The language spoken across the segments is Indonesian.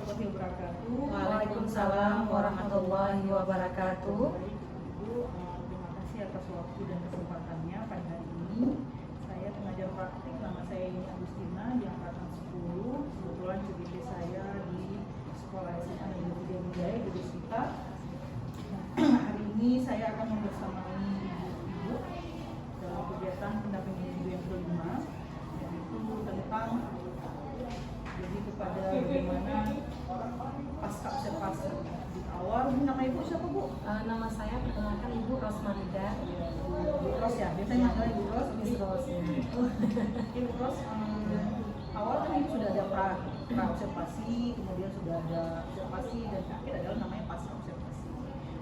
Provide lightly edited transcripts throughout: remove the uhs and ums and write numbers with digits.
warahmatullahi wabarakatuh. Waalaikumsalam warahmatullahi wabarakatuh. Ibu, terima kasih atas waktu dan kesempatannya pada hari ini. Saya pengajar praktik, nama saya ini Agustina di angkatan 10. Kebetulan CBT saya di Sekolah SMA Negeri 3 Wijaya di Deswita. Hari ini saya akan membersamai ibu dalam kegiatan pendampingan ibu yang kelima, yaitu tentang kepada bagaimana pasca observasi. Di awal, nama ibu siapa, Bu? Nama saya perkenalkan Ibu Rosmarida. Bu Ros ya, biasanya adalah Ibu Ros. Miss Ros ya. Ibu Ros, awal kan ibu sudah ada pra observasi, kemudian sudah ada observasi, dan akhir adalah namanya pasca observasi.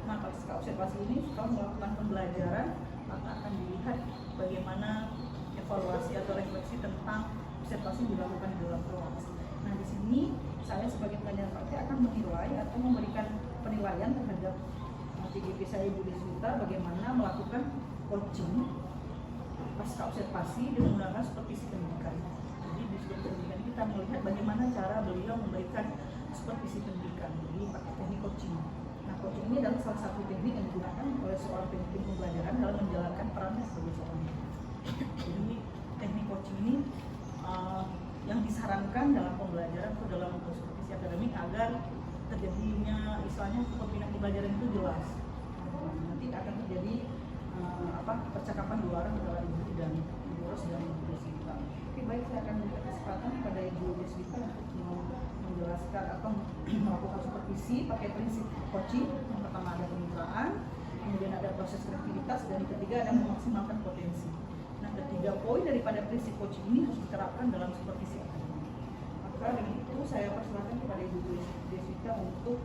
Nah, pasca observasi ini setelah melakukan pembelajaran, maka akan dilihat bagaimana evaluasi atau refleksi tentang observasi yang dilakukan di dalam kelas. Nah, di sini saya sebagai pengajar praktik akan menilai atau memberikan penilaian terhadap TGP saya Ibu Deswita bagaimana melakukan coaching pasca observasi dengan menggunakan supervisi pendidikan. Jadi di supervisi pendidikan kita melihat bagaimana cara beliau memberikan supervisi pendidikan, jadi pakai teknik coaching. Nah, coaching ini adalah salah satu teknik yang digunakan oleh seorang pemimpin pembelajaran dalam menjalankan perannya sebagai seorang guru. Jadi teknik coaching ini yang disarankan dalam pembelajaran atau dalam supervisi akademik agar terjadinya istilahnya pembinaan pembelajaran itu jelas. Nanti akan terjadi percakapan dua orang antara ibu dan Ibu Ros dan Ibu Deswita. Oke, baik, saya akan memberikan kesempatan kepada Ibu Deswita untuk menjelaskan atau melakukan supervisi pakai prinsip coaching. Yang pertama ada kemitraan, kemudian ada proses kreativitas, dan yang ketiga ada memaksimalkan potensi. Nah, ketiga poin daripada prinsip coaching ini harus diterapkan dalam supervisi akademik. Maka dengan itu saya persilakan kepada Ibu Deswita untuk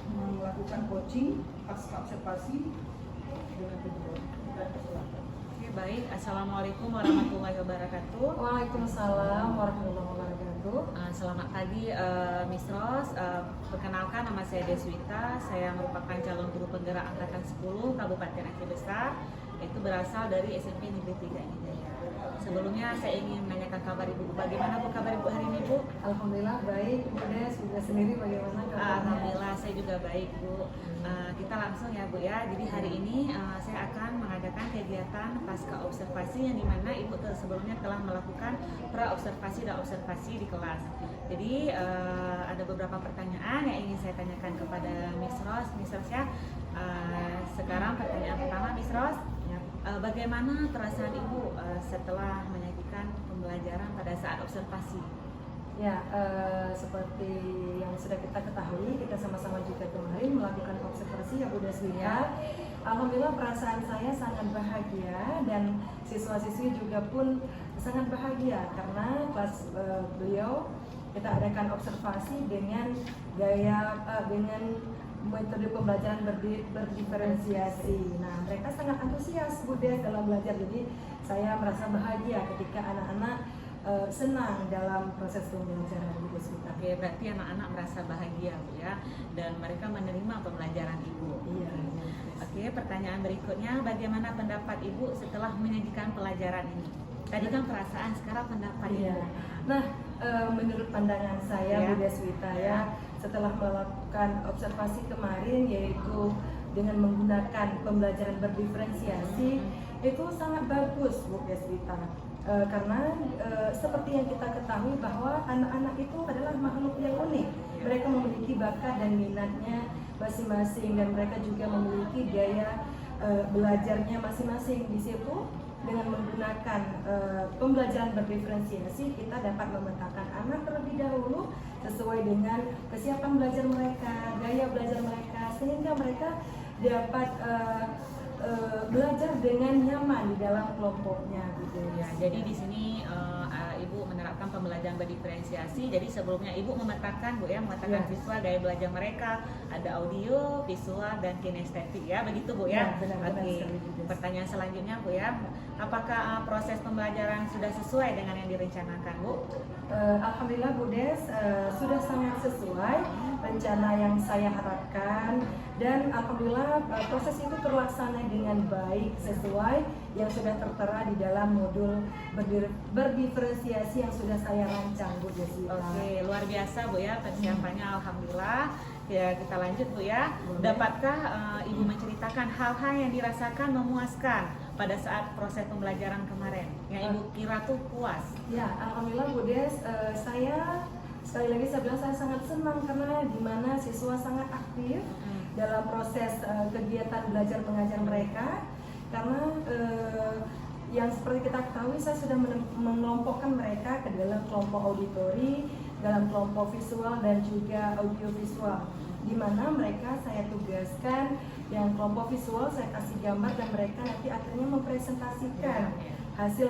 melakukan coaching pasca observasi dengan tujuan. Kita persilakan. Oke, baik. Assalamualaikum warahmatullahi wabarakatuh. Waalaikumsalam warahmatullahi wabarakatuh. Selamat pagi, Miss Ros. Perkenalkan, nama saya Deswita. Saya merupakan calon guru penggerak angkatan 10 Kabupaten Aceh Besar. Itu berasal dari SMP Negeri 3 Wijaya. Sebelumnya saya ingin menanyakan kabar Ibu. Bagaimana Bu kabar Ibu hari ini, Bu? Alhamdulillah baik. Bu Des, juga sendiri bagaimana kabarnya? Alhamdulillah saya juga baik, Bu. Kita langsung ya, Bu ya. Jadi hari ini saya akan mengadakan kegiatan pasca observasi yang dimana Ibu sebelumnya telah melakukan pra observasi dan observasi di kelas. Jadi ada beberapa pertanyaan yang ingin saya tanyakan kepada Miss Ros. Miss Ros ya. Sekarang pertanyaan pertama, Miss Ros. Bagaimana perasaan Ibu setelah menyajikan pembelajaran pada saat observasi? Ya, seperti yang sudah kita ketahui, kita sama-sama juga kemarin melakukan observasi ya Bu Deswita. Ya. Alhamdulillah perasaan saya sangat bahagia dan siswa-siswi juga pun sangat bahagia karena kelas beliau kita adakan observasi dengan dengan metode pembelajaran berdiferensiasi. Nah, mereka sangat antusias Bu Des dalam belajar. Jadi saya merasa bahagia ketika anak-anak senang dalam proses pembelajaran Bu Deswita. Oke, berarti anak-anak merasa bahagia, Bu ya, dan mereka menerima pembelajaran Ibu. Iya. Oke, pertanyaan berikutnya, bagaimana pendapat Ibu setelah menyajikan pelajaran ini? Tadi kan perasaan, sekarang pendapat Iya. Ibu. Nah, menurut pandangan saya Ya. Bu Deswita ya, setelah melakukan observasi kemarin yaitu dengan menggunakan pembelajaran berdiferensiasi itu sangat bagus Bu Deswita. Karena seperti yang kita ketahui bahwa anak-anak itu adalah makhluk yang unik. Mereka memiliki bakat dan minatnya masing-masing dan mereka juga memiliki gaya belajarnya masing-masing. Di situ dengan menggunakan pembelajaran berdiferensiasi kita dapat memetakan anak terlebih dahulu sesuai dengan kesiapan belajar mereka, gaya belajar mereka, sehingga mereka dapat belajar dengan nyaman di dalam kelompoknya gitu Ya, jadi di sini Ibu menerapkan pembelajaran berdiferensiasi. Jadi sebelumnya Ibu memetakan, Bu ya, memetakan Ya. siswa gaya belajar mereka, ada audio, visual, dan kinestetik ya, begitu Bu ya. Benar-benar Oke. sekali, Bu Des. Pertanyaan selanjutnya Bu ya, apakah proses pembelajaran sudah sesuai dengan yang direncanakan, Bu? Alhamdulillah Bu Des, sudah sangat sesuai rencana yang saya harapkan dan alhamdulillah proses itu terlaksana dengan baik sesuai yang sudah tertera di dalam modul berdiferensiasi yang sudah saya rancang, Bu Desi. Oke, luar biasa Bu ya persiapannya, alhamdulillah. Ya, kita lanjut Bu ya. Dapatkah Ibu menceritakan hal-hal yang dirasakan memuaskan pada saat proses pembelajaran kemarin yang Ibu kira tuh puas? Ya, alhamdulillah Bu Des, saya sekali lagi saya bilang saya sangat senang karena di mana siswa sangat aktif dalam proses kegiatan belajar mengajar mereka, karena yang seperti kita ketahui saya sudah mengelompokkan mereka ke dalam kelompok auditori, dalam kelompok visual dan juga audiovisual, di mana mereka saya tugaskan yang kelompok visual saya kasih gambar dan mereka nanti akhirnya mempresentasikan hasil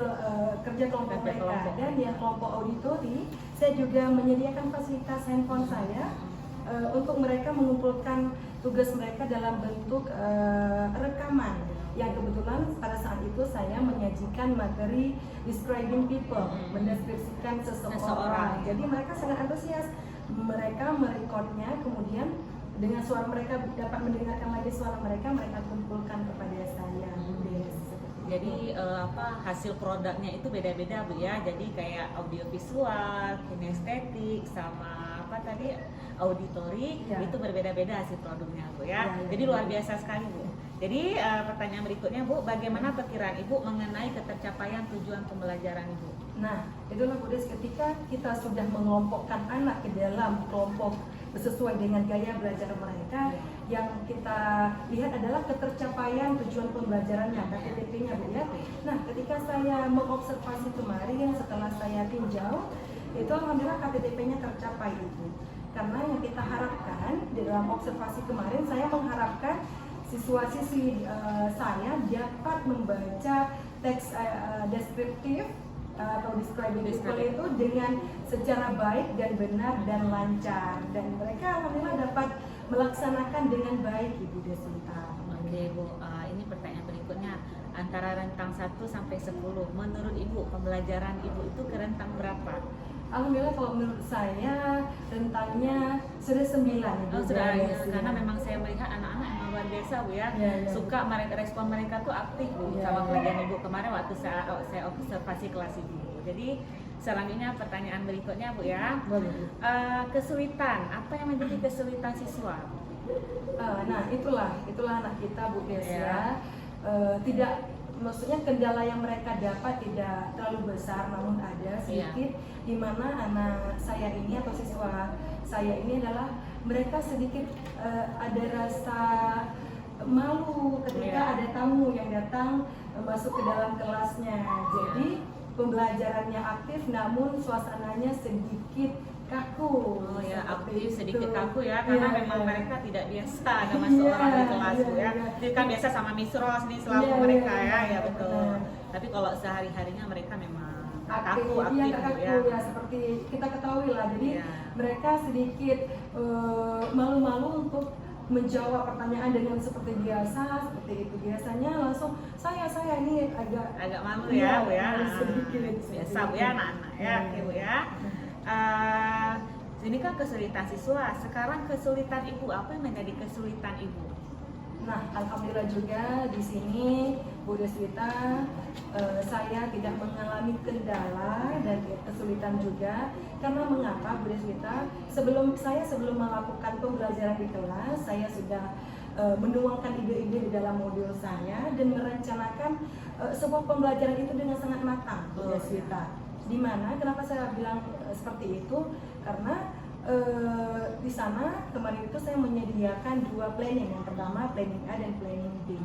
kerja kelompok mereka, dan yang kelompok auditori saya juga menyediakan fasilitas handphone saya untuk mereka mengumpulkan tugas mereka dalam bentuk rekaman yang kebetulan pada saat itu saya menyajikan materi describing people, mendeskripsikan seseorang. Jadi mereka sangat antusias, mereka merekodnya, kemudian dengan suara mereka dapat mendengarkan lagi suara mereka, mereka kumpulkan kepada saya. Jadi hasil produknya itu beda-beda Bu ya. Jadi kayak audiovisual, kinestetik, sama apa tadi auditori, itu berbeda-beda hasil produknya Bu ya. Jadi luar biasa sekali Bu. Jadi pertanyaan berikutnya Bu, bagaimana perkiraan Ibu mengenai ketercapaian tujuan pembelajaran Ibu? Nah, itulah Bu Des, ketika kita sudah mengelompokkan anak ke dalam kelompok sesuai dengan gaya belajar mereka, yang kita lihat adalah ketercapaian tujuan pembelajarannya, KTP-nya Bu ya. Nah, ketika saya mengobservasi kemarin setelah saya tinjau, itu alhamdulillah KTP-nya tercapai Ibu. Karena yang kita harapkan di dalam observasi kemarin, saya mengharapkan siswa-siswi saya dapat membaca teks deskriptif atau describing people itu dengan secara baik dan benar dan lancar, dan mereka alhamdulillah dapat melaksanakan dengan baik Ibu Deswita. Oke Bu, ini pertanyaan berikutnya, antara rentang 1 sampai 10 menurut Ibu pembelajaran Ibu itu ke rentang berapa? Alhamdulillah kalau menurut saya rentangnya sudah 9 Ibu. Oh, sudah ya, karena memang saya melihat anak-anak yang luar biasa Bu ya, suka mereka, respon mereka tuh aktif Bu sama pelajaran Ibu kemarin waktu saya observasi kelas Ibu. Jadi selanjutnya pertanyaan berikutnya Bu ya, kesulitan, apa yang menjadi kesulitan siswa? Nah itulah anak kita Bu Des ya. Tidak, maksudnya kendala yang mereka dapat tidak terlalu besar, namun ada sedikit di mana anak saya ini atau siswa saya ini adalah mereka sedikit ada rasa malu ketika ada tamu yang datang masuk ke dalam kelasnya. Jadi pembelajarannya aktif namun suasananya sedikit kaku. Oh ya, aktif sedikit kaku ya, karena memang mereka tidak biasa ada masuk orang di kelas Bu ya. Jadi kan biasa sama Miss Ros nih selalu mereka ya betul. Tapi kalau sehari-harinya mereka memang aktif kaku ya, seperti kita ketahui lah. Jadi mereka sedikit malu-malu untuk menjawab pertanyaan dengan seperti biasa, seperti itu. Biasanya langsung saya ini agak malu ya Bu ya. Sedikit Biasa Bu ya anak-anak ya, oke Bu ya. Ini kan kesulitan siswa, sekarang kesulitan Ibu, apa yang menjadi kesulitan Ibu? Nah, alhamdulillah juga di sini Bu Deswita, saya tidak mengalami kendala dan kesulitan juga. Karena mengapa Bu Deswita? Sebelum melakukan pembelajaran di kelas, saya sudah menuangkan ide-ide di dalam modul saya dan merencanakan sebuah pembelajaran itu dengan sangat matang Bu Deswita. Dimana kenapa saya bilang seperti itu? Karena di sana kemarin itu saya menyediakan 2 planning. Yang pertama planning A dan planning B.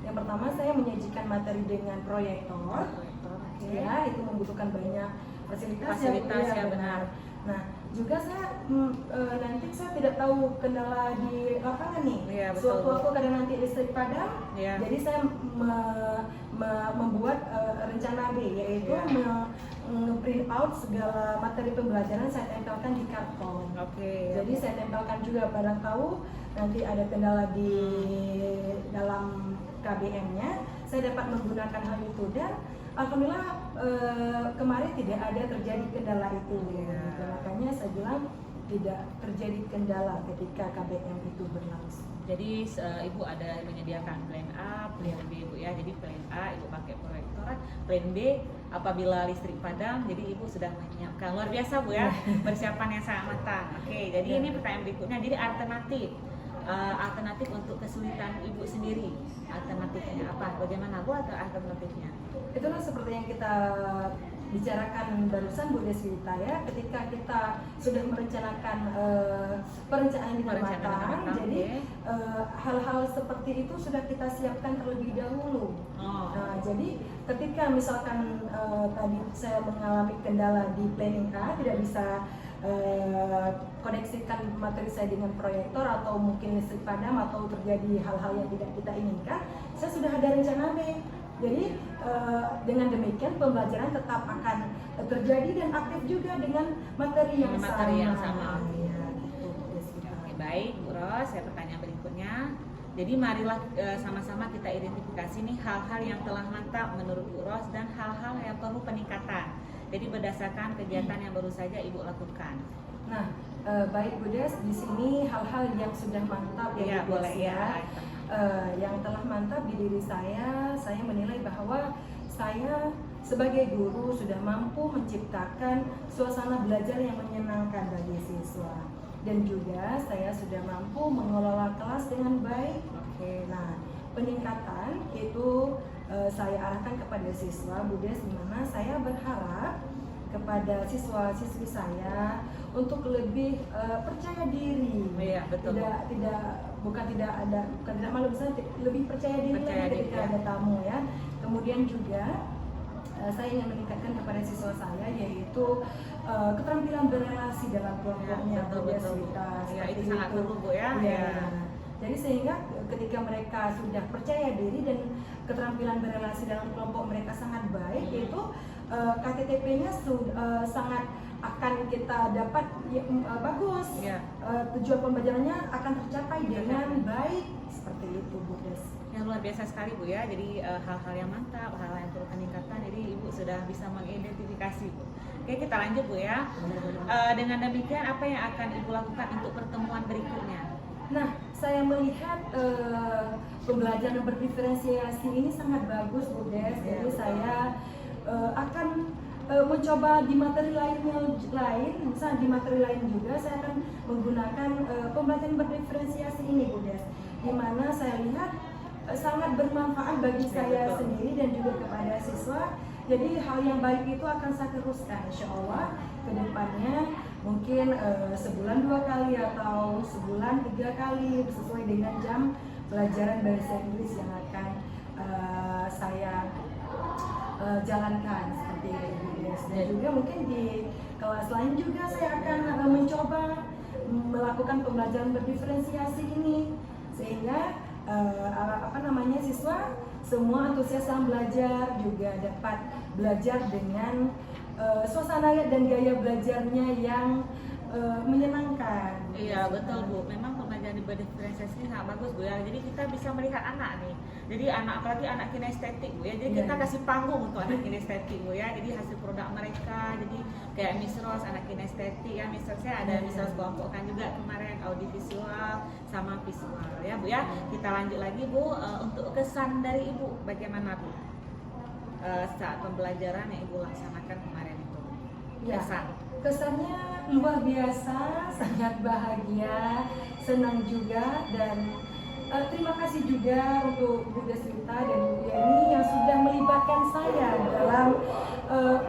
Yang pertama saya menyajikan materi dengan proyektor, ya itu membutuhkan banyak fasilitas ya benar. Nah juga saya nanti saya tidak tahu kendala di lapangan nih. Suatu kadang nanti listrik padam, jadi saya membuat rencana B, yaitu print out segala materi pembelajaran saya tempelkan di karton. Jadi saya tempelkan juga, barang tahu nanti ada kendala di dalam KBM-nya, saya dapat menggunakan hal itu, dan alhamdulillah kemarin tidak ada terjadi kendala itu. Makanya saya bilang tidak terjadi kendala ketika KBM itu berlangsung. Jadi Ibu ada menyediakan plan A, plan B Bu ya. Jadi plan A Ibu pakai proyektor, plan B apabila listrik padam, jadi Ibu sudah menyiapkan. Luar biasa Bu ya, persiapan yang sangat matang. Oke, jadi ini pertanyaan berikutnya. Jadi alternatif untuk kesulitan Ibu sendiri, alternatifnya apa? Bagaimana Bu atau alternatifnya? Itulah seperti yang kita bicarakan barusan Bu Deswita ya, ketika kita sudah merencanakan perencanaan yang matang, jadi hal-hal seperti itu sudah kita siapkan terlebih dahulu. Nah, jadi ketika misalkan tadi saya mengalami kendala di planning A, tidak bisa koneksikan materi saya dengan proyektor atau mungkin listrik padam atau terjadi hal-hal yang tidak kita inginkan, saya sudah ada rencana B. Jadi dengan demikian pembelajaran tetap akan terjadi dan aktif juga dengan materi yang sama. Ya, gitu. Oke, baik Bu Ros, saya pertanyaan berikutnya. Jadi marilah sama-sama kita identifikasi nih hal-hal yang telah mantap menurut Bu Ros dan hal-hal yang perlu peningkatan. Jadi berdasarkan kegiatan yang baru saja Ibu lakukan. Nah, baik Bu Des, di sini hal-hal yang sudah mantap ya Bu Des, boleh ya. Yang telah mantap di diri saya menilai bahwa saya sebagai guru sudah mampu menciptakan suasana belajar yang menyenangkan bagi siswa, dan juga saya sudah mampu mengelola kelas dengan baik. Oke, nah peningkatan itu saya arahkan kepada siswa Bu Des, di mana saya berharap kepada siswa-siswi saya untuk lebih percaya diri. Iya, betul. Bukan tidak malu, bisa lebih percaya diri ketika ada tamu ya. Kemudian juga saya ingin meningkatkan kepada siswa saya yaitu keterampilan berrelasi dalam kelompoknya. Betul. Ya, itu sangat perlu Bu ya. Jadi sehingga ketika mereka sudah percaya diri dan keterampilan berrelasi dalam kelompok mereka sangat baik, yaitu KTTP-nya sangat akan kita dapat bagus. Tujuan pembelajarannya akan tercapai dengan baik, seperti itu Bu Des. Yang luar biasa sekali Bu ya. Jadi hal-hal yang mantap, hal-hal yang perlu peningkatan. Jadi Ibu sudah bisa mengidentifikasi Bu. Oke, kita lanjut Bu ya. Dengan demikian apa yang akan Ibu lakukan untuk pertemuan berikutnya? Nah, saya melihat pembelajaran berdiferensiasi ini sangat bagus Bu Des. Jadi saya akan mencoba di materi lain, misalnya di materi lain juga saya akan menggunakan pembelajaran berdiferensiasi ini Bu Des, di mana saya lihat sangat bermanfaat bagi saya sendiri dan juga kepada siswa. Jadi hal yang baik itu akan saya teruskan insya Allah ke depannya, mungkin sebulan 2 kali atau sebulan 3 kali sesuai dengan jam pelajaran bahasa Inggris yang akan saya jalankan seperti itu. Dan juga mungkin di kelas lain juga saya akan mencoba melakukan pembelajaran berdiferensiasi ini, sehingga siswa semua antusias dalam belajar, juga dapat belajar dengan suasana dan gaya belajarnya yang menyenangkan. Iya betul Bu, memang pembelajaran berdiferensiasi ini sangat bagus Bu ya. Jadi kita bisa melihat anak nih. Jadi anak, apalagi anak kinestetik Bu ya. Jadi kita kasih panggung untuk anak kinestetik Bu ya. Jadi hasil produk mereka. Jadi kayak Miss Rose anak kinestetik ya. Misalnya saya ada misal kelompokkan juga kemarin audiovisual sama visual ya Bu ya. Kita lanjut lagi Bu, untuk kesan dari Ibu bagaimana Bu saat pembelajaran yang Ibu laksanakan kemarin itu? Kesan. Kesannya luar biasa, sangat bahagia, senang juga, dan terima kasih juga untuk Bu Deswita dan Bu Yani yang sudah melibatkan saya dalam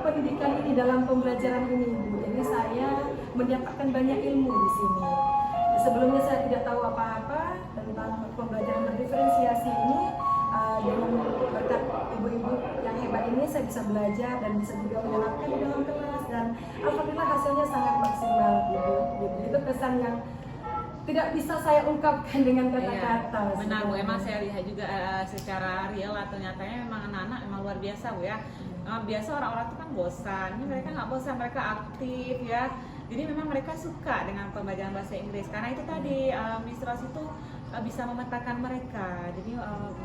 pendidikan ini, dalam pembelajaran ini Bu. Jadi saya mendapatkan banyak ilmu di sini. Sebelumnya saya tidak tahu apa-apa tentang pembelajaran berdiferensiasi ini. Dengan berkat ibu-ibu yang hebat ini saya bisa belajar dan bisa juga menerapkan di dalam kelas, dan alhamdulillah hasilnya sangat maksimal gitu. Itu kesan yang tidak bisa saya ungkapkan dengan kata-kata. Iya, benar Bu, emang saya lihat juga secara real atau nyatanya memang anak-anak memang luar biasa Bu ya. Biasa orang-orang itu kan bosan, ini mereka nggak bosan, mereka aktif ya. Jadi memang mereka suka dengan pembelajaran bahasa Inggris, karena itu tadi Miss Rose itu bisa memetakan mereka. Jadi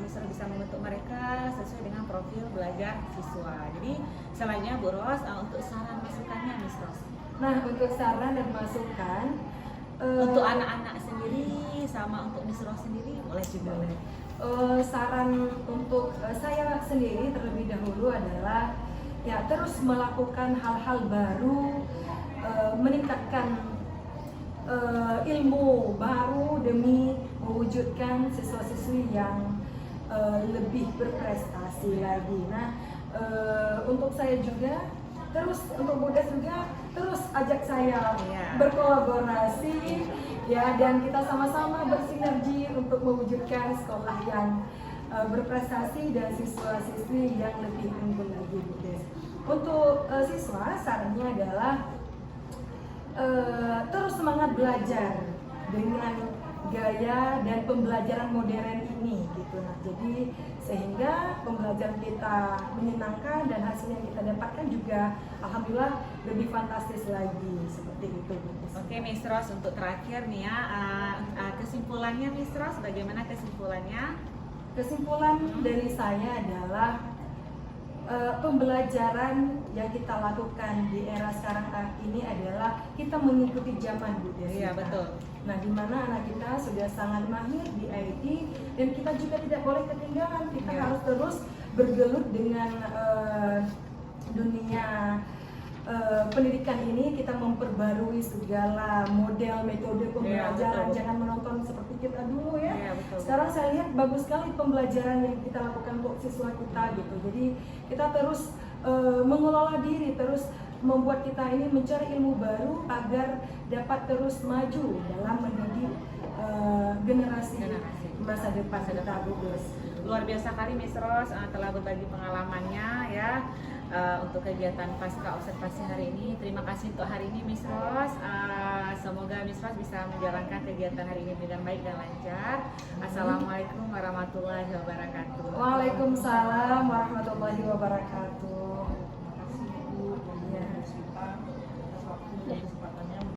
Miss Rose bisa membentuk mereka sesuai dengan profil belajar siswa. Jadi selanjutnya Bu Rose, untuk saran masukannya Miss Rose. Nah, untuk saran dan masukan Untuk anak-anak sendiri sama untuk Miss Rose sendiri boleh juga. saran untuk saya sendiri terlebih dahulu adalah ya terus melakukan hal-hal baru, meningkatkan ilmu baru demi mewujudkan siswa-siswi yang lebih berprestasi lagi. Nah, untuk saya juga terus untuk Budes juga terus ajak saya Iya. berkolaborasi ya, dan kita sama-sama bersinergi untuk mewujudkan sekolah yang berprestasi dan siswa-siswi yang lebih unggul lagi, Budes. Untuk siswa sarannya adalah terus semangat belajar dengan gaya dan pembelajaran modern ini gitu. Nah, jadi sehingga pembelajaran kita menyenangkan dan hasil yang kita dapatkan juga alhamdulillah lebih fantastis lagi, seperti itu. Oke, Miss Rose, untuk terakhir nih ya, kesimpulannya Miss Rose, bagaimana kesimpulannya? Kesimpulan dari saya adalah pembelajaran yang kita lakukan di era sekarang ini adalah kita mengikuti zaman, Bu Desi. Iya, betul. Nah, di mana anak kita sudah sangat mahir di IT dan kita juga tidak boleh ketinggalan. Kita Iya. harus terus bergelut dengan dunia pendidikan ini. Kita memperbarui segala model metode pembelajaran. betul. Jangan menonton seperti kita dulu ya. Iya, betul. Sekarang saya lihat bagus sekali pembelajaran yang kita lakukan untuk siswa kita gitu. Jadi kita terus mengelola diri, terus membuat kita ini mencari ilmu baru agar dapat terus maju dalam mendidik generasi masa depan kita, Bu Des. Luar biasa kali Miss Rose telah berbagi pengalamannya ya untuk kegiatan pasca observasi hari ini. Terima kasih untuk hari ini Miss Rose. Semoga Miss Rose bisa menjalankan kegiatan hari ini dengan baik dan lancar. Assalamualaikum warahmatullahi wabarakatuh. Waalaikumsalam warahmatullahi wabarakatuh. Terima kasih Bu, Ya. Bu Sita.